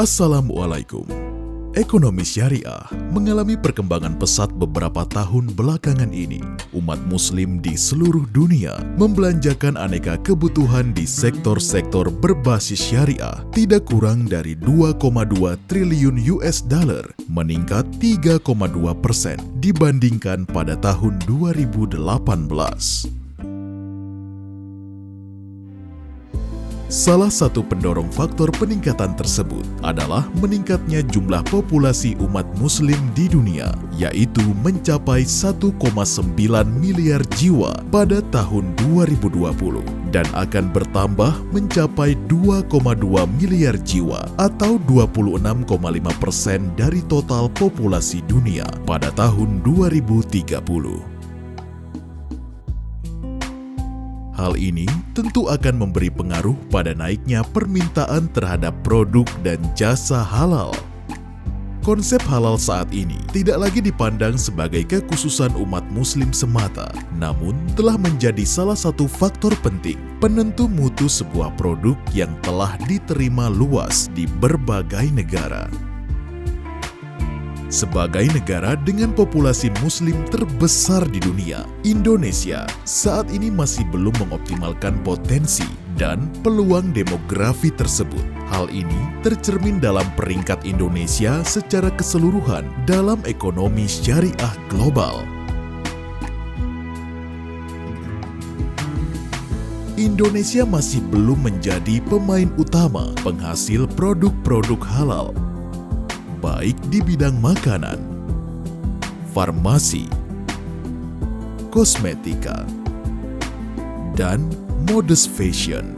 Assalamualaikum. Ekonomi syariah mengalami perkembangan pesat beberapa tahun belakangan ini. Umat muslim di seluruh dunia membelanjakan aneka kebutuhan di sektor-sektor berbasis syariah tidak kurang dari 2,2 triliun US dollar, meningkat 3,2% dibandingkan pada tahun 2018. Salah satu pendorong faktor peningkatan tersebut adalah meningkatnya jumlah populasi umat muslim di dunia, yaitu mencapai 1,9 miliar jiwa pada tahun 2020 dan akan bertambah mencapai 2,2 miliar jiwa atau 26,5% dari total populasi dunia pada tahun 2030. Hal ini tentu akan memberi pengaruh pada naiknya permintaan terhadap produk dan jasa halal. Konsep halal saat ini tidak lagi dipandang sebagai kekhususan umat muslim semata, namun telah menjadi salah satu faktor penting penentu mutu sebuah produk yang telah diterima luas di berbagai negara. Sebagai negara dengan populasi muslim terbesar di dunia, Indonesia saat ini masih belum mengoptimalkan potensi dan peluang demografi tersebut. Hal ini tercermin dalam peringkat Indonesia secara keseluruhan dalam ekonomi syariah global. Indonesia masih belum menjadi pemain utama penghasil produk-produk halal, baik di bidang makanan, farmasi, kosmetika, dan modest fashion.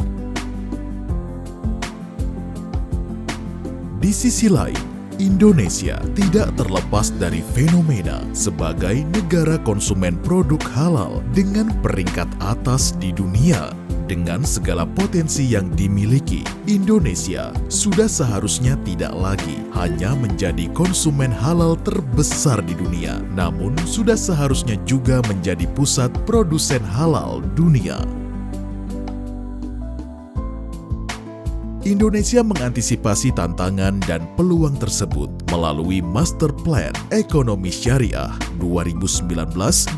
Di sisi lain, Indonesia tidak terlepas dari fenomena sebagai negara konsumen produk halal dengan peringkat atas di dunia. Dengan segala potensi yang dimiliki, Indonesia sudah seharusnya tidak lagi hanya menjadi konsumen halal terbesar di dunia, namun sudah seharusnya juga menjadi pusat produsen halal dunia. Indonesia mengantisipasi tantangan dan peluang tersebut melalui Master Plan Ekonomi Syariah 2019-2024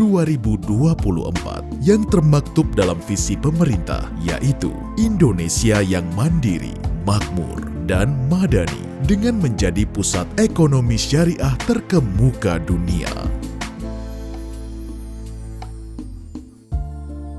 yang termaktub dalam visi pemerintah, yaitu Indonesia yang mandiri, makmur, dan madani dengan menjadi pusat ekonomi syariah terkemuka dunia.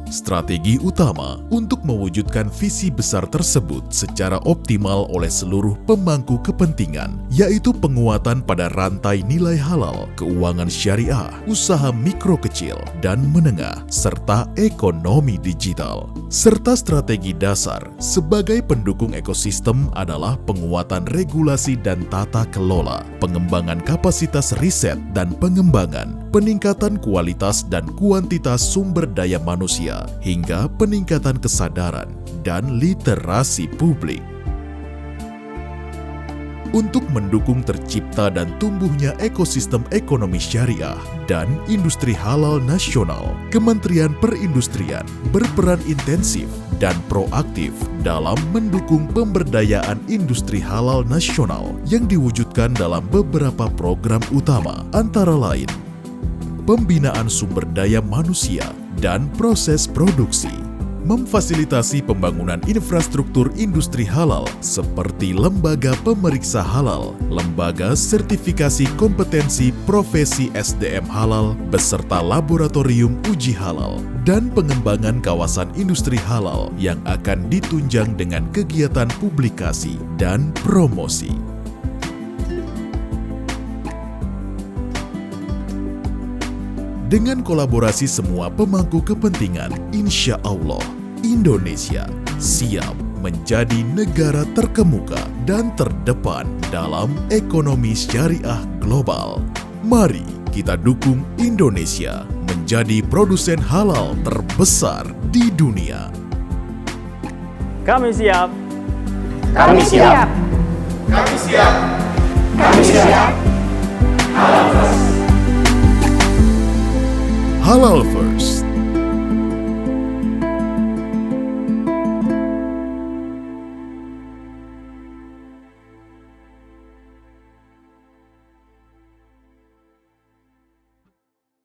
Strategi utama untuk mewujudkan visi besar tersebut secara optimal oleh seluruh pemangku kepentingan, yaitu penguatan pada rantai nilai halal, keuangan syariah, usaha mikro kecil dan menengah, serta ekonomi digital. Serta strategi dasar sebagai pendukung ekosistem adalah penguatan regulasi dan tata kelola, pengembangan kapasitas riset dan pengembangan, peningkatan kualitas dan kuantitas sumber daya manusia, hingga peningkatan kesadaran dan literasi publik. Untuk mendukung tercipta dan tumbuhnya ekosistem ekonomi syariah dan industri halal nasional, Kementerian Perindustrian berperan intensif dan proaktif dalam mendukung pemberdayaan industri halal nasional yang diwujudkan dalam beberapa program utama, antara lain pembinaan sumber daya manusia dan proses produksi, memfasilitasi pembangunan infrastruktur industri halal seperti lembaga pemeriksa halal, lembaga sertifikasi kompetensi profesi SDM halal, beserta laboratorium uji halal, dan pengembangan kawasan industri halal yang akan ditunjang dengan kegiatan publikasi dan promosi. Dengan kolaborasi semua pemangku kepentingan, insya Allah, Indonesia siap menjadi negara terkemuka dan terdepan dalam ekonomi syariah global. Mari kita dukung Indonesia menjadi produsen halal terbesar di dunia. Kami siap. Kami siap. Kami siap. Kami siap. Halal First. Halal First.